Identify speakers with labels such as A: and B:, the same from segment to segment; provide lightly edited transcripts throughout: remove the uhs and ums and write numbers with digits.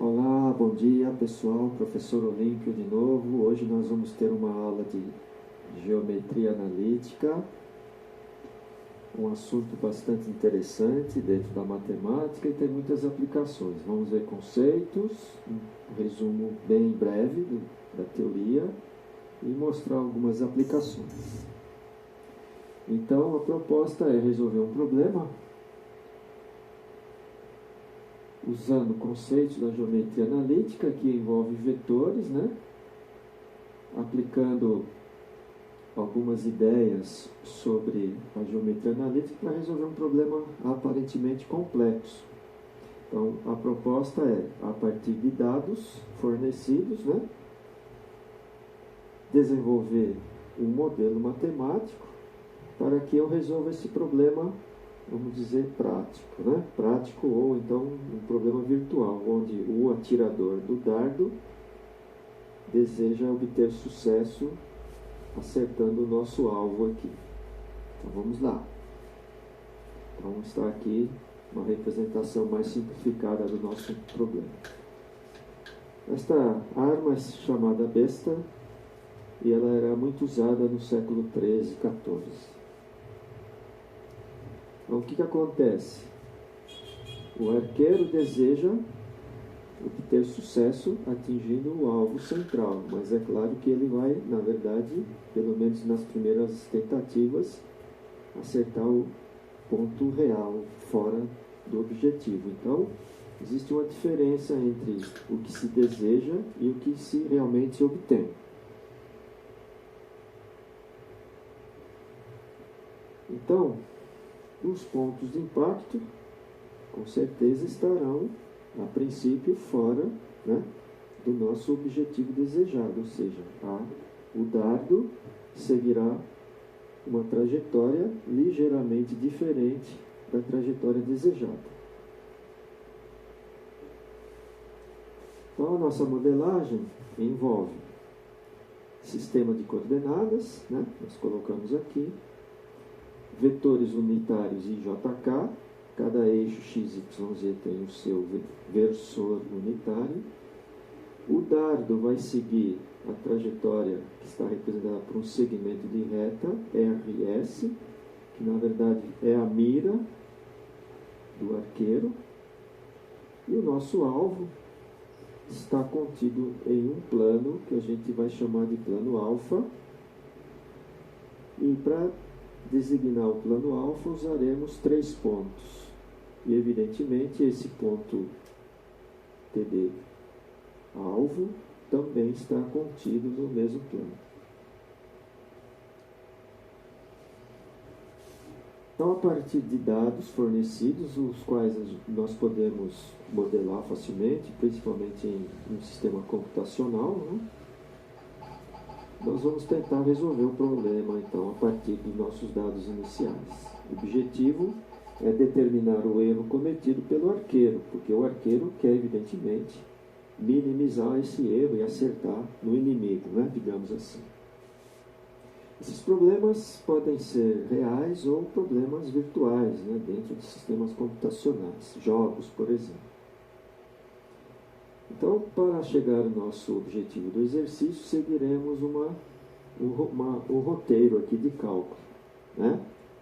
A: Olá, bom dia pessoal, professor Olímpio de novo. Hoje nós vamos ter uma aula de geometria analítica, um assunto bastante interessante dentro da matemática e tem muitas aplicações. Vamos ver conceitos, um resumo bem breve da teoria e mostrar algumas aplicações. Então a proposta é resolver um problema usando conceitos da geometria analítica, que envolve vetores, aplicando algumas ideias sobre a geometria analítica para resolver um problema aparentemente complexo. Então, a proposta é, a partir de dados fornecidos, desenvolver um modelo matemático para que eu resolva esse problema, vamos dizer, prático, prático, ou então um problema virtual, onde o atirador do dardo deseja obter sucesso acertando o nosso alvo aqui. Então vamos lá. Então está aqui uma representação mais simplificada do nosso problema. Esta arma é chamada besta e ela era muito usada no século XIII e XIV. Então, o que acontece? O arqueiro deseja obter sucesso atingindo o alvo central, mas é claro que ele vai, na verdade, pelo menos nas primeiras tentativas, acertar o ponto real, fora do objetivo. Então, existe uma diferença entre o que se deseja e o que se realmente obtém. Então, os pontos de impacto, com certeza, estarão, a princípio, fora do nosso objetivo desejado, ou seja, o dardo seguirá uma trajetória ligeiramente diferente da trajetória desejada. Então, a nossa modelagem envolve sistema de coordenadas, nós colocamos aqui, vetores unitários em JK, cada eixo x, y, z tem o seu versor unitário. O dardo vai seguir a trajetória que está representada por um segmento de reta, RS, que na verdade é a mira do arqueiro. E o nosso alvo está contido em um plano que a gente vai chamar de plano alfa. E para designar o plano alfa, usaremos 3 pontos. E, evidentemente, esse ponto TD alvo também está contido no mesmo plano. Então, a partir de dados fornecidos, os quais nós podemos modelar facilmente, principalmente em um sistema computacional, nós vamos tentar resolver o problema, então, a partir dos nossos dados iniciais. O objetivo é determinar o erro cometido pelo arqueiro, porque o arqueiro quer, evidentemente, minimizar esse erro e acertar no inimigo, digamos assim. Esses problemas podem ser reais ou problemas virtuais, dentro de sistemas computacionais, jogos, por exemplo. Então, para chegar ao nosso objetivo do exercício, seguiremos um roteiro aqui de cálculo,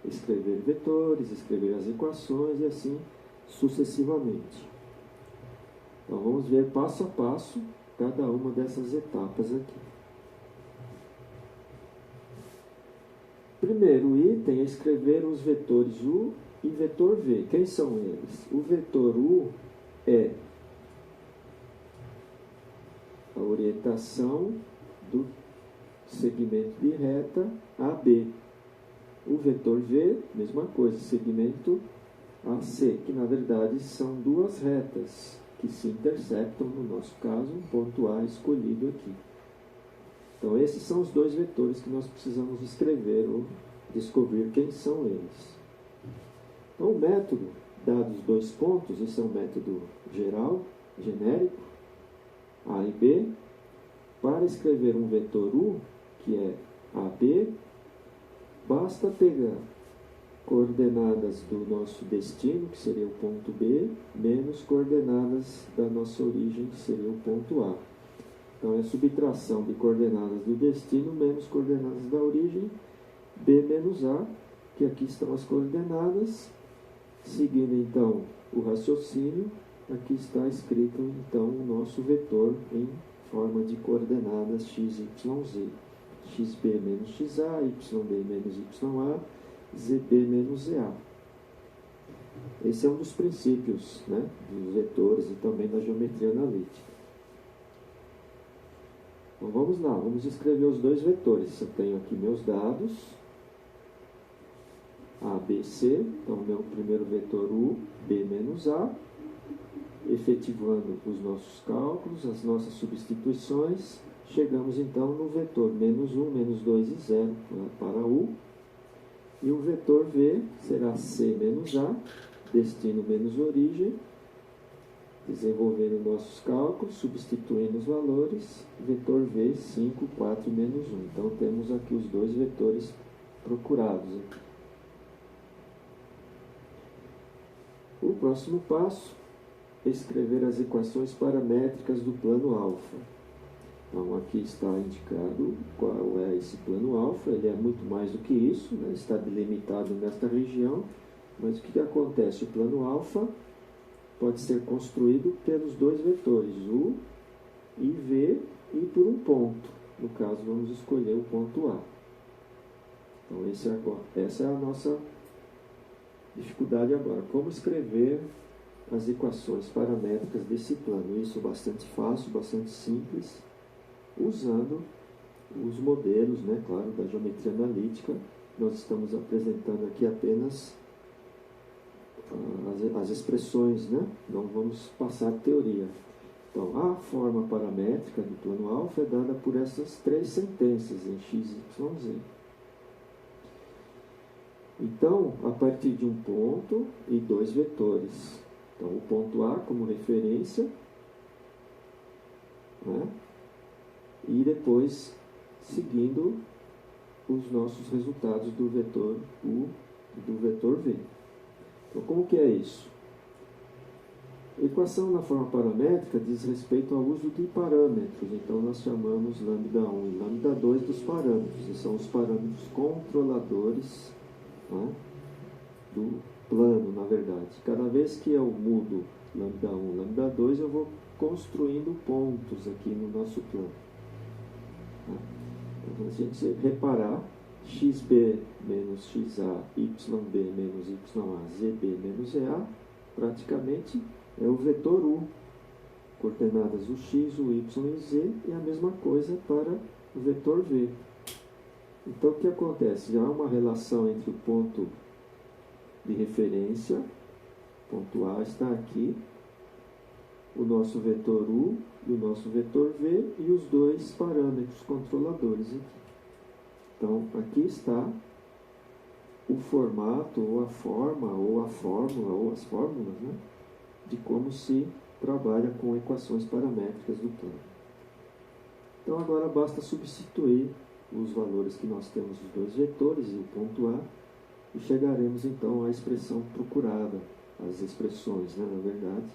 A: Escrever vetores, escrever as equações e assim sucessivamente. Então, vamos ver passo a passo cada uma dessas etapas aqui. Primeiro item é escrever os vetores U e vetor V. Quem são eles? O vetor U é a orientação do segmento de reta AB. O vetor V, mesma coisa, segmento AC, que na verdade são duas retas que se intersectam, no nosso caso, um ponto A escolhido aqui. Então, esses são os 2 vetores que nós precisamos escrever ou descobrir quem são eles. Então, o método, dados 2 pontos, esse é um método geral, genérico, A e B. Para escrever um vetor U, que é AB, basta pegar coordenadas do nosso destino, que seria o ponto B, menos coordenadas da nossa origem, que seria o ponto A. Então, é a subtração de coordenadas do destino menos coordenadas da origem, B menos A, que aqui estão as coordenadas. Seguindo, então, o raciocínio, aqui está escrito, então, o nosso vetor em forma de coordenadas x, y, z. xb menos xa, yb menos ya, zb menos za. Esse é um dos princípios, né, dos vetores e também da geometria analítica. Então vamos lá, vamos escrever os dois vetores. Eu tenho aqui meus dados, A, B, C. Então, meu primeiro vetor U, B menos A. Efetivando os nossos cálculos, as nossas substituições, chegamos então no vetor menos 1, menos 2 e 0 para U. E o vetor V será C menos A, destino menos origem. Desenvolvendo nossos cálculos, substituindo os valores, vetor V, 5, 4 menos 1. Então, temos aqui os dois vetores procurados. O próximo passo é escrever as equações paramétricas do plano alfa. Então, aqui está indicado qual é esse plano alfa. Ele é muito mais do que isso, né? Está delimitado nesta região. Mas o que acontece? O plano alfa pode ser construído pelos dois vetores, U e V, e por um ponto. No caso, vamos escolher o ponto A. Então, essa é a nossa dificuldade agora. Como escrever as equações paramétricas desse plano? Isso é bastante fácil, bastante simples, usando os modelos, né, claro, da geometria analítica. Nós estamos apresentando aqui apenas as expressões, né? Não vamos passar a teoria. Então, a forma paramétrica do plano alfa é dada por essas três sentenças em x, y, z. Então, a partir de um ponto e dois vetores. Então, o ponto A como referência, né? E depois seguindo os nossos resultados do vetor U e do vetor V. Então, como que é isso? A equação na forma paramétrica diz respeito ao uso de parâmetros. Então, nós chamamos lambda 1 e lambda 2 dos parâmetros. E são os parâmetros controladores, né, do plano, na verdade. Cada vez que eu mudo lambda 1 e lambda 2, eu vou construindo pontos aqui no nosso plano. Então, se a gente reparar, xb menos xa, yb menos ya, zb menos ea, praticamente é o vetor U, coordenadas o x, o y e z, e a mesma coisa para o vetor V. Então, o que acontece? Há uma relação entre o ponto de referência, ponto A está aqui, o nosso vetor U e o nosso vetor V, e os dois parâmetros controladores aqui. Então, aqui está o formato, ou a forma, ou a fórmula, ou as fórmulas, né, de como se trabalha com equações paramétricas do plano. Então, agora basta substituir os valores que nós temos dos dois vetores e o ponto A, e chegaremos então à expressão procurada, as expressões, né, na verdade,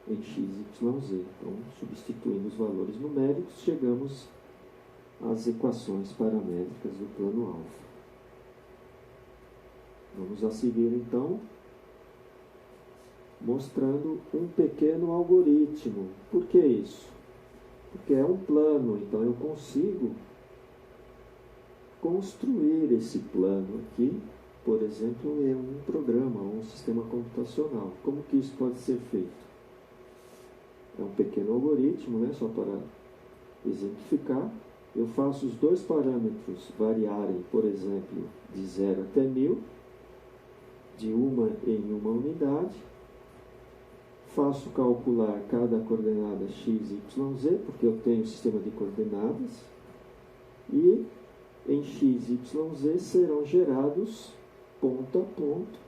A: em x, y, z. Então, substituindo os valores numéricos, chegamos às equações paramétricas do plano alfa. Vamos a seguir, então, mostrando um pequeno algoritmo. Por que isso? Porque é um plano, então eu consigo construir esse plano aqui, por exemplo, em um programa, ou um sistema computacional. Como que isso pode ser feito? É um pequeno algoritmo, né, só para exemplificar. Eu faço os dois parâmetros variarem, por exemplo, de 0 até 1000, de uma em uma unidade. Faço calcular cada coordenada x, y, z, porque eu tenho o sistema de coordenadas. E em x, y, z serão gerados, ponto a ponto,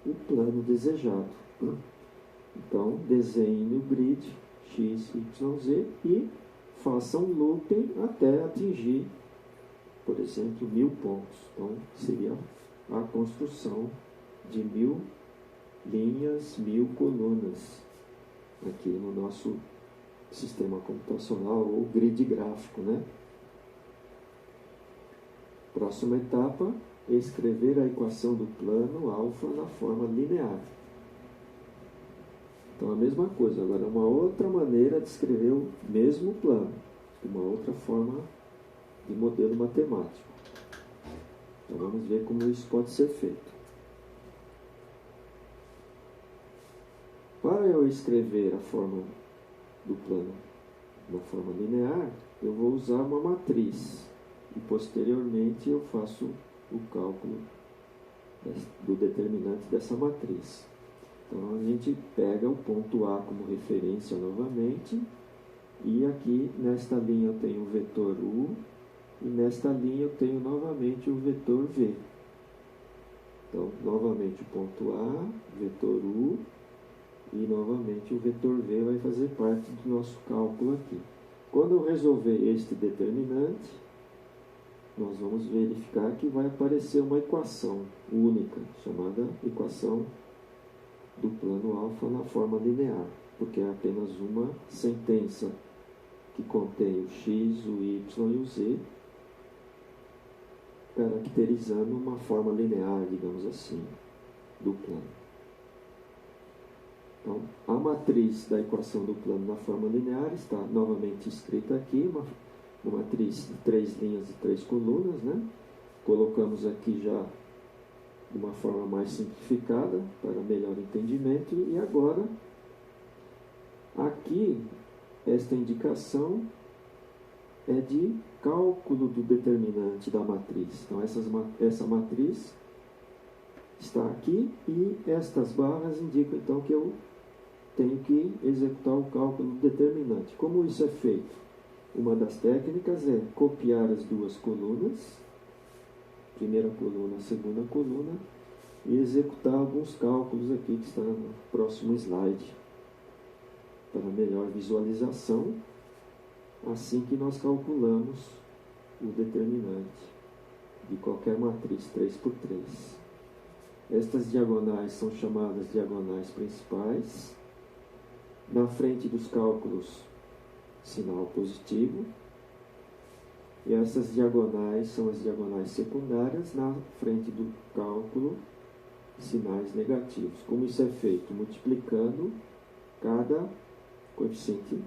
A: o plano desejado. Então, desenhe no grid x, y, z e faça um looping até atingir, por exemplo, 1000 pontos. Então, seria a construção de 1000 linhas, 1000 colunas aqui no nosso sistema computacional ou grid gráfico, né? Próxima etapa é escrever a equação do plano alfa na forma linear. Então, a mesma coisa, agora uma outra maneira de escrever o mesmo plano, uma outra forma de modelo matemático. Então, vamos ver como isso pode ser feito. Para eu escrever a forma do plano na forma linear, eu vou usar uma matriz e posteriormente eu faço o cálculo do determinante dessa matriz. Então a gente pega o ponto A como referência novamente e aqui nesta linha eu tenho o vetor U e nesta linha eu tenho novamente o vetor V. Então novamente o ponto A, vetor U, e novamente o vetor V vai fazer parte do nosso cálculo aqui. Quando eu resolver este determinante, nós vamos verificar que vai aparecer uma equação única, chamada equação do plano alfa na forma linear, porque é apenas uma sentença que contém o x, o y e o z, caracterizando uma forma linear, digamos assim, do plano. Então, a matriz da equação do plano na forma linear está novamente escrita aqui, uma matriz de 3 linhas e 3 colunas, né? Colocamos aqui já de uma forma mais simplificada, para melhor entendimento, e agora, aqui, esta indicação é de cálculo do determinante da matriz. Então, essa matriz está aqui e estas barras indicam então que eu tenho que executar o cálculo do determinante. Como isso é feito? Uma das técnicas é copiar as duas colunas, primeira coluna, segunda coluna, e executar alguns cálculos aqui que está no próximo slide, para melhor visualização, assim que nós calculamos o determinante de qualquer matriz 3×3. Estas diagonais são chamadas diagonais principais. Na frente dos cálculos, sinal positivo. E essas diagonais são as diagonais secundárias. Na frente do cálculo, sinais negativos. Como isso é feito? Multiplicando cada coeficiente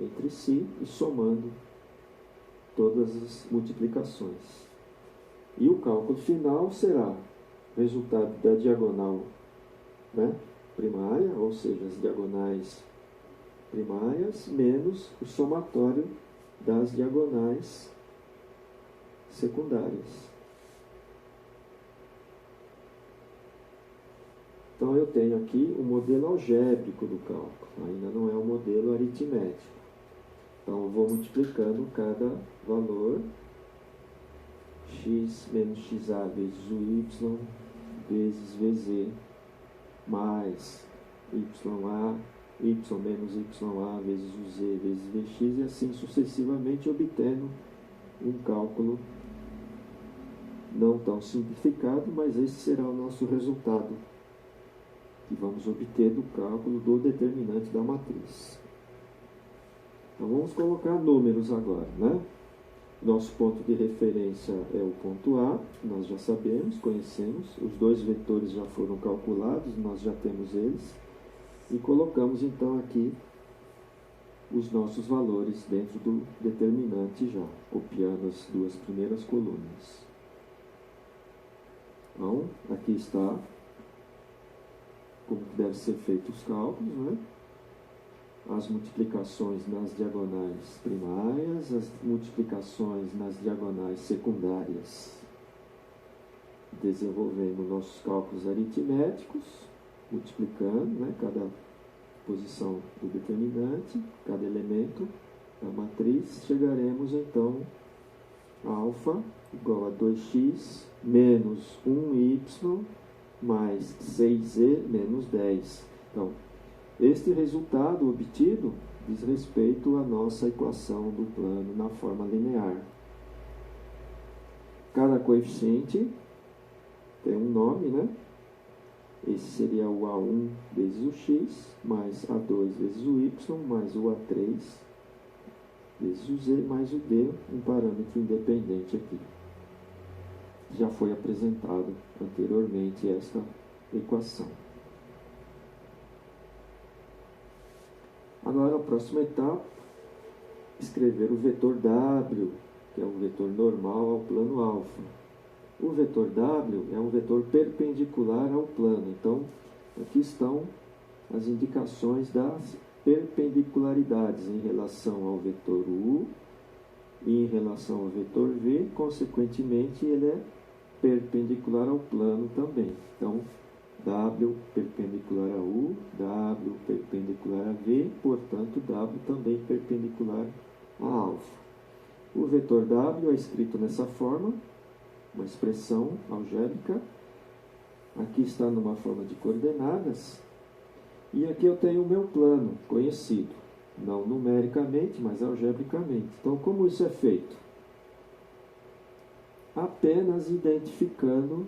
A: entre si e somando todas as multiplicações. E o cálculo final será o resultado da diagonal, né, primária, ou seja, as diagonais primárias, menos o somatório das diagonais secundárias. Então eu tenho aqui o modelo algébrico do cálculo, ainda não é um modelo aritmético. Então eu vou multiplicando cada valor, x menos xa vezes o y, vezes vz, mais ya, y menos ya vezes o z vezes vx, e assim sucessivamente, obtendo um cálculo não tão simplificado, mas esse será o nosso resultado que vamos obter do cálculo do determinante da matriz. Então vamos colocar números agora, né? Nosso ponto de referência é o ponto A, nós já sabemos, conhecemos, os dois vetores já foram calculados, nós já temos eles, e colocamos então aqui os nossos valores dentro do determinante já, copiando as duas primeiras colunas. Então, aqui está como deve ser feito os cálculos, né? As multiplicações nas diagonais primárias, as multiplicações nas diagonais secundárias. Desenvolvendo nossos cálculos aritméticos, multiplicando, né, cada posição do determinante, cada elemento da matriz, chegaremos então a alfa igual a 2x menos 1y mais 6z menos 10. Então, este resultado obtido diz respeito à nossa equação do plano na forma linear. Cada coeficiente tem um nome, né? Esse seria o A1 vezes o x, mais A2 vezes o y, mais o A3 vezes o z, mais o d, um parâmetro independente aqui. Já foi apresentado anteriormente esta equação. Agora, a próxima etapa, escrever o vetor W, que é um vetor normal ao plano alfa. O vetor W é um vetor perpendicular ao plano. Então, aqui estão as indicações das perpendicularidades em relação ao vetor U e em relação ao vetor V. Consequentemente, ele é perpendicular ao plano também. Então, W perpendicular a U, W perpendicular a V, portanto, W também perpendicular a alfa. O vetor W é escrito nessa forma, uma expressão algébrica. Aqui está numa forma de coordenadas. E aqui eu tenho o meu plano conhecido, não numericamente, mas algebricamente. Então, como isso é feito? Apenas identificando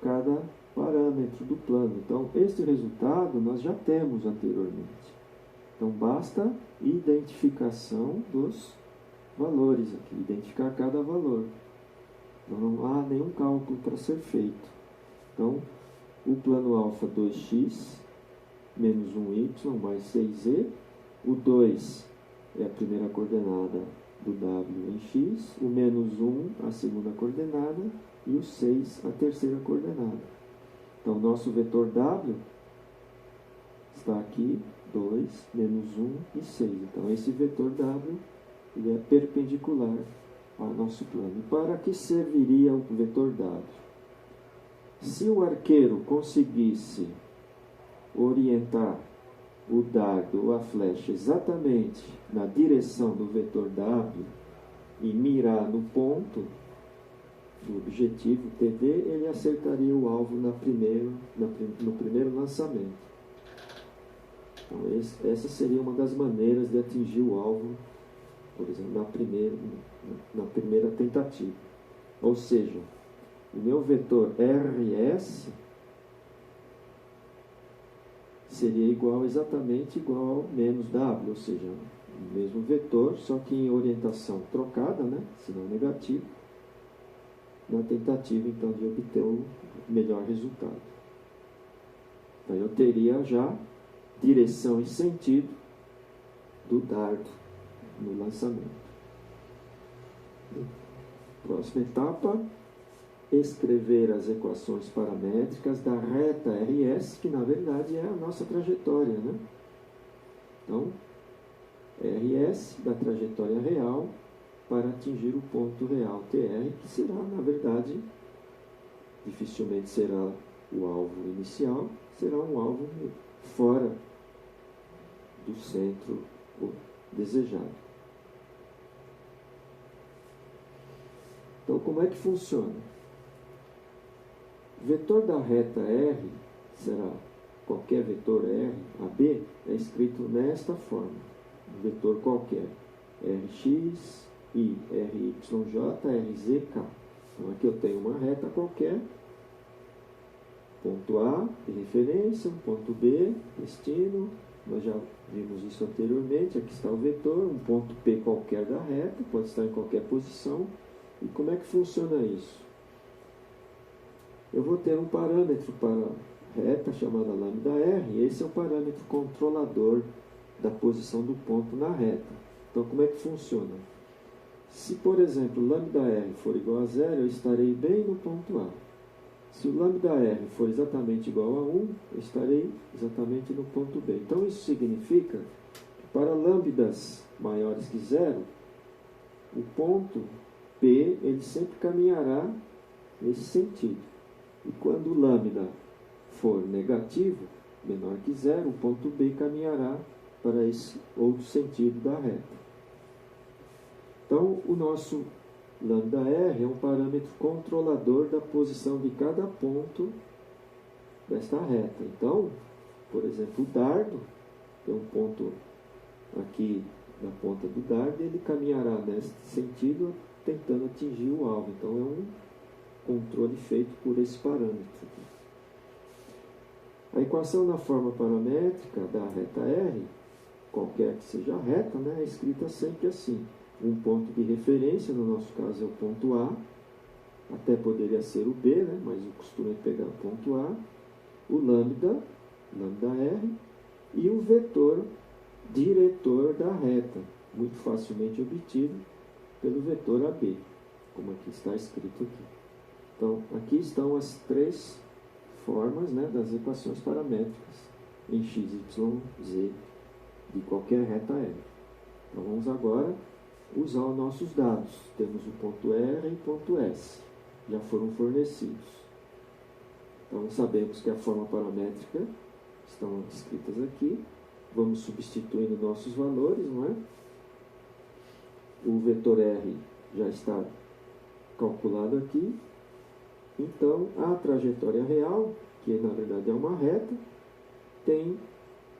A: cada parâmetro do plano. Então, este resultado nós já temos anteriormente. Então, basta identificação dos valores aqui, identificar cada valor. Então, não há nenhum cálculo para ser feito. Então, o plano alfa 2x menos 1y mais 6z. O 2 é a primeira coordenada do W em x, o menos 1 a segunda coordenada e o 6 a terceira coordenada. Então, nosso vetor W está aqui, 2, menos 1 e 6. Então, esse vetor W ele é perpendicular ao nosso plano. E para que serviria o vetor W? Se o arqueiro conseguisse orientar o dardo ou a flecha exatamente na direção do vetor W e mirar no ponto do objetivo TD, ele acertaria o alvo no primeiro lançamento. Então, essa seria uma das maneiras de atingir o alvo, por exemplo, na primeira tentativa. Ou seja, o meu vetor RS seria exatamente igual ao menos W, ou seja, o mesmo vetor, só que em orientação trocada, né, sinal negativo, na tentativa, então, de obter o melhor resultado. Então, eu teria já direção e sentido do dardo no lançamento. Próxima etapa, escrever as equações paramétricas da reta RS, que na verdade é a nossa trajetória, né? Então, RS da trajetória real para atingir o ponto real TR, que será, na verdade, dificilmente será o alvo inicial, será um alvo fora do centro desejado. Então, como é que funciona? O vetor da reta R será qualquer vetor R, AB, é escrito nesta forma, um vetor qualquer, Rx, I, RYJ, RZK. Então, aqui eu tenho uma reta qualquer, ponto A de referência, ponto B, destino, nós já vimos isso anteriormente, aqui está o vetor, um ponto P qualquer da reta, pode estar em qualquer posição. E como é que funciona isso? Eu vou ter um parâmetro para a reta chamada λr, e esse é o parâmetro controlador da posição do ponto na reta. Então, como é que funciona? Se, por exemplo, λr for igual a 0, eu estarei bem no ponto A. Se o λr for exatamente igual a 1, eu estarei exatamente no ponto B. Então, isso significa que para lambdas maiores que 0, o ponto P ele sempre caminhará nesse sentido. E quando o lambda for negativo, menor que 0, o ponto B caminhará para esse outro sentido da reta. Então, o nosso λr é um parâmetro controlador da posição de cada ponto desta reta. Então, por exemplo, o dardo, tem um ponto aqui na ponta do dardo, ele caminhará nesse sentido tentando atingir o alvo. Então, é um controle feito por esse parâmetro. A equação na forma paramétrica da reta R, qualquer que seja a reta, né, é escrita sempre assim. Um ponto de referência, no nosso caso é o ponto A, até poderia ser o B, né, mas o costume é pegar o ponto A, o lambda R, e o vetor diretor da reta, muito facilmente obtido pelo vetor AB, como aqui está escrito aqui. Então, aqui estão as três formas, né, das equações paramétricas em x, y, z de qualquer reta R. Então, vamos agora usar os nossos dados. Temos o ponto R e o ponto S, já foram fornecidos. Então, sabemos que a forma paramétrica estão escritas aqui. Vamos substituindo nossos valores, não é? O vetor R já está calculado aqui. Então, a trajetória real, que na verdade é uma reta, tem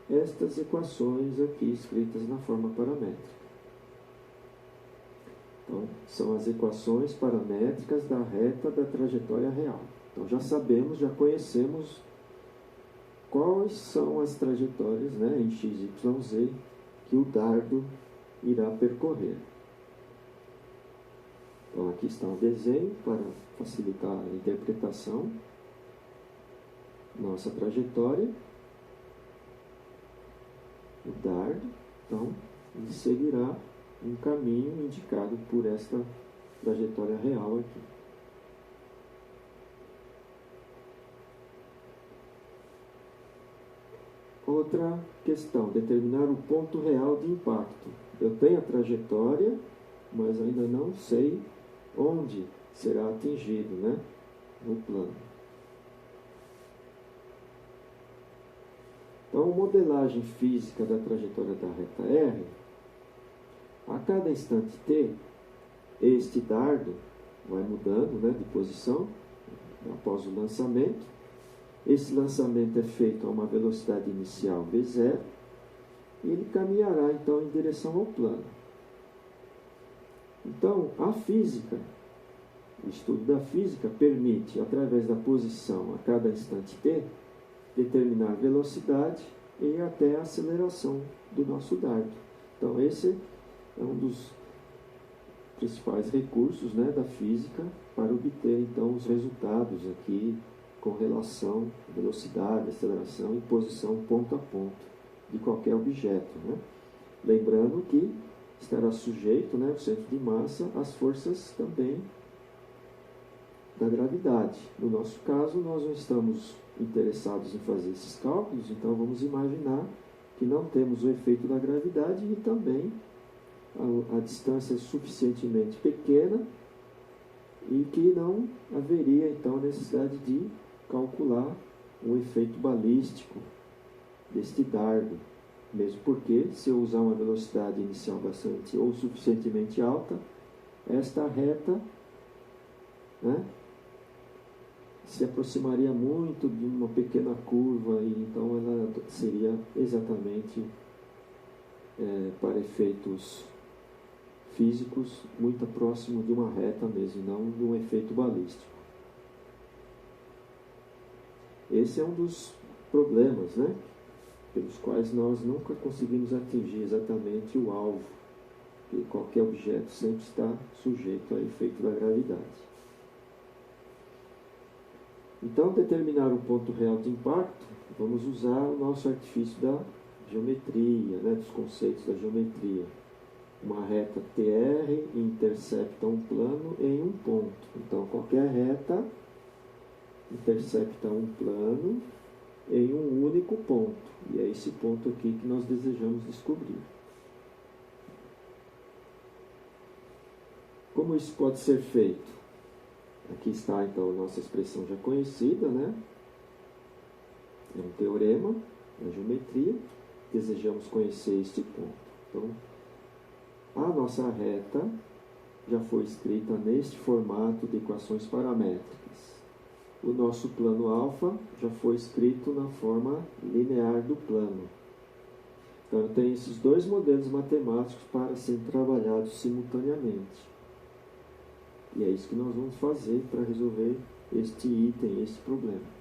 A: estas equações aqui escritas na forma paramétrica. Então, são as equações paramétricas da reta da trajetória real. Então, já sabemos, já conhecemos quais são as trajetórias, né, em x, y, z que o dardo irá percorrer. Então, aqui está um desenho para facilitar a interpretação. Nossa trajetória, o dardo, então, ele seguirá um caminho indicado por esta trajetória real aqui. Outra questão, determinar o ponto real de impacto. Eu tenho a trajetória, mas ainda não sei onde será atingido, né, no plano. Então, a modelagem física da trajetória da reta R, a cada instante t, este dardo vai mudando, né, de posição após o lançamento. Esse lançamento é feito a uma velocidade inicial v0 e ele caminhará então em direção ao plano. Então, a física, o estudo da física permite, através da posição a cada instante t, determinar a velocidade e até a aceleração do nosso dardo. Então, esse é um dos principais recursos, né, da física para obter então os resultados aqui com relação à velocidade, aceleração e posição ponto a ponto de qualquer objeto, né? Lembrando que estará sujeito, né, o centro de massa às forças também da gravidade. No nosso caso, nós não estamos interessados em fazer esses cálculos, então vamos imaginar que não temos o efeito da gravidade e também a distância é suficientemente pequena e que não haveria então necessidade de calcular o efeito balístico deste dardo, mesmo porque se eu usar uma velocidade inicial bastante ou suficientemente alta, esta reta, né, se aproximaria muito de uma pequena curva e então ela seria exatamente para efeitos físicos muito próximo de uma reta mesmo, não de um efeito balístico. Esse é um dos problemas, né, pelos quais nós nunca conseguimos atingir exatamente o alvo, porque qualquer objeto sempre está sujeito ao efeito da gravidade. Então, determinar o ponto real de impacto, vamos usar o nosso artifício da geometria, né, dos conceitos da geometria. Uma reta TR intercepta um plano em um ponto. Então, qualquer reta intercepta um plano em um único ponto. E é esse ponto aqui que nós desejamos descobrir. Como isso pode ser feito? Aqui está, então, a nossa expressão já conhecida, né? É um teorema na geometria. Desejamos conhecer este ponto. Então, a nossa reta já foi escrita neste formato de equações paramétricas. O nosso plano alfa já foi escrito na forma linear do plano. Então, eu tenho esses dois modelos matemáticos para serem trabalhados simultaneamente. E é isso que nós vamos fazer para resolver este item, este problema.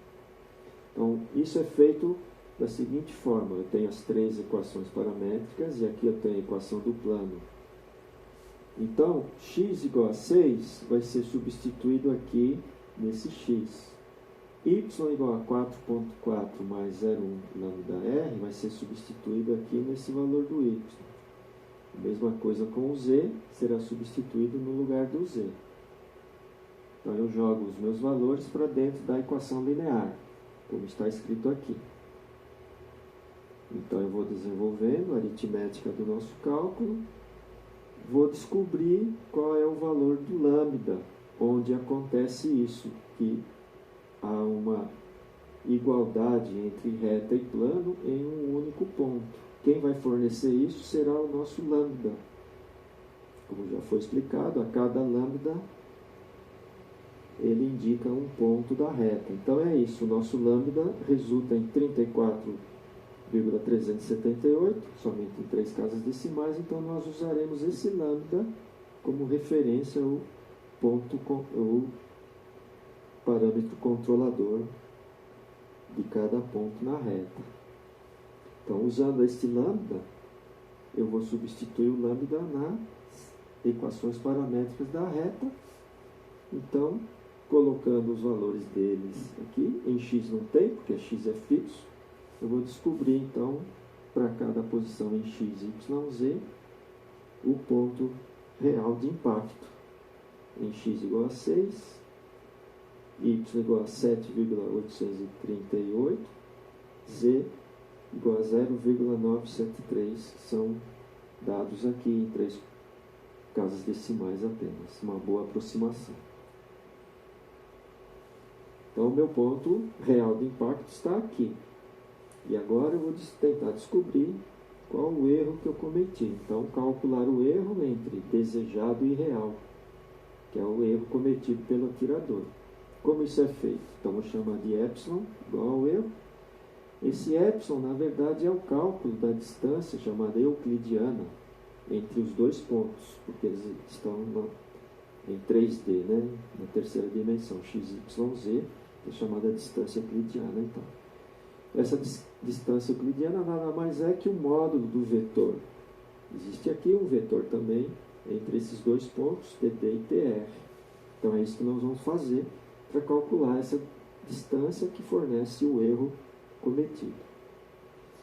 A: Então, isso é feito da seguinte forma: eu tenho as três equações paramétricas e aqui eu tenho a equação do plano. Então, x igual a 6 vai ser substituído aqui nesse x. Y igual a 4,4 mais 0,1 lambda R vai ser substituído aqui nesse valor do y. A mesma coisa com o z, será substituído no lugar do z. Então eu jogo os meus valores para dentro da equação linear, como está escrito aqui. Então eu vou desenvolvendo a aritmética do nosso cálculo, vou descobrir qual é o valor do lambda, onde acontece isso, que há uma igualdade entre reta e plano em um único ponto. Quem vai fornecer isso será o nosso lambda. Como já foi explicado, a cada lambda ele indica um ponto da reta. Então é isso, o nosso lambda resulta em 34,378, somente em 3 casas decimais, então nós usaremos esse lambda como referência ao ponto, o parâmetro controlador de cada ponto na reta. Então, usando este lambda, eu vou substituir o lambda nas equações paramétricas da reta. Então, colocando os valores deles aqui, em x não tem, porque x é fixo, eu vou descobrir, então, para cada posição em x, y, z, o ponto real de impacto. Em x igual a 6, y igual a 7,838, z igual a 0,973, são dados aqui em 3 casas decimais apenas, uma boa aproximação. Então, o meu ponto real de impacto está aqui. E agora eu vou tentar descobrir qual o erro que eu cometi. Então, calcular o erro entre desejado e real, que é o erro cometido pelo atirador. Como isso é feito? Então, vou chamar de epsilon igual ao erro. Esse epsilon, na verdade, é o cálculo da distância chamada euclidiana entre os dois pontos, porque eles estão em 3D, né? Na terceira dimensão, x, y, z, é chamada distância euclidiana. Então, essa distância euclidiana nada mais é que o módulo do vetor. Existe aqui um vetor também entre esses dois pontos, TD e TR. Então, é isso que nós vamos fazer para calcular essa distância que fornece o erro cometido.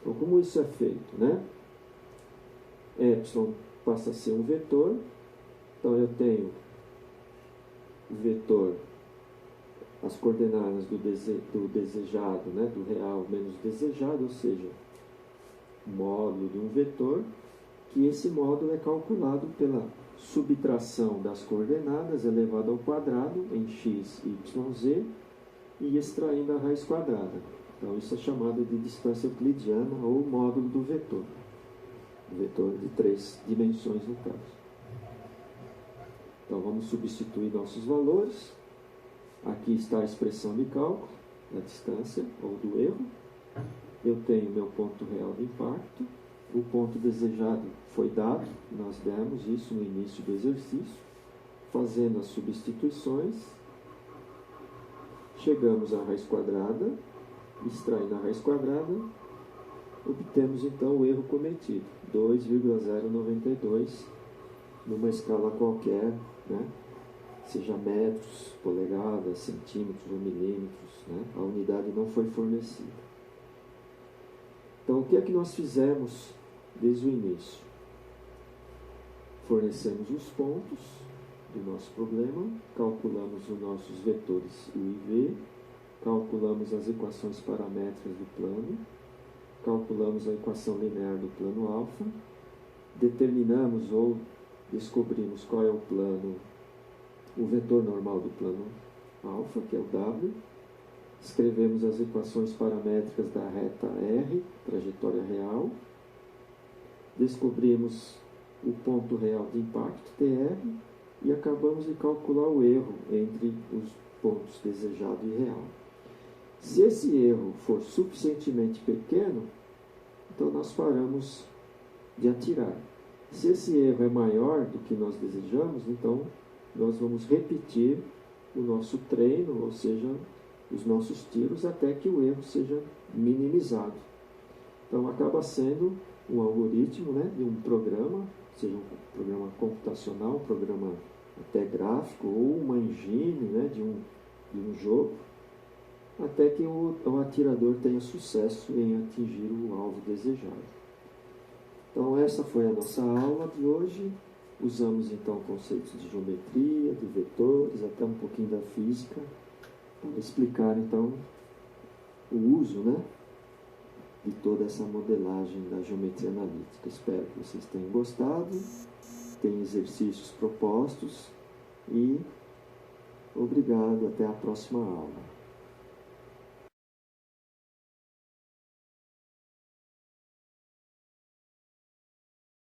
A: Então, como isso é feito, né? Epsilon passa a ser um vetor. Então, eu tenho o vetor, as coordenadas do desejado, né? Do real menos desejado, ou seja, módulo de um vetor, que esse módulo é calculado pela subtração das coordenadas elevado ao quadrado em x, y, z e extraindo a raiz quadrada. Então, isso é chamado de distância euclidiana ou módulo do vetor. Vetor de 3 dimensões, no caso. Então, vamos substituir nossos valores. Aqui está a expressão de cálculo da distância ou do erro. Eu tenho meu ponto real de impacto. O ponto desejado foi dado, nós demos isso no início do exercício. Fazendo as substituições, chegamos à raiz quadrada. Extraindo a raiz quadrada, obtemos então o erro cometido, 2,092, numa escala qualquer, né? Seja metros, polegadas, centímetros ou milímetros, né? A unidade não foi fornecida. Então, o que é que nós fizemos desde o início? Fornecemos os pontos do nosso problema, calculamos os nossos vetores U e V, calculamos as equações paramétricas do plano, calculamos a equação linear do plano alfa, determinamos ou descobrimos qual é o plano, o vetor normal do plano alfa, que é o W, escrevemos as equações paramétricas da reta R, trajetória real, descobrimos o ponto real de impacto, TR, e acabamos de calcular o erro entre os pontos desejado e real. Se esse erro for suficientemente pequeno, então nós paramos de atirar. Se esse erro é maior do que nós desejamos, então nós vamos repetir o nosso treino, ou seja, os nossos tiros, até que o erro seja minimizado. Então, acaba sendo um algoritmo, né, de um programa, seja um programa computacional, um programa até gráfico, ou uma engine, né, de um jogo, até que o atirador tenha sucesso em atingir o alvo desejado. Então, essa foi a nossa aula de hoje. Usamos, então, conceitos de geometria, de vetores, até um pouquinho da física, para explicar, então, o uso, né, de toda essa modelagem da geometria analítica. Espero que vocês tenham gostado, tenham exercícios propostos e obrigado, até a próxima aula.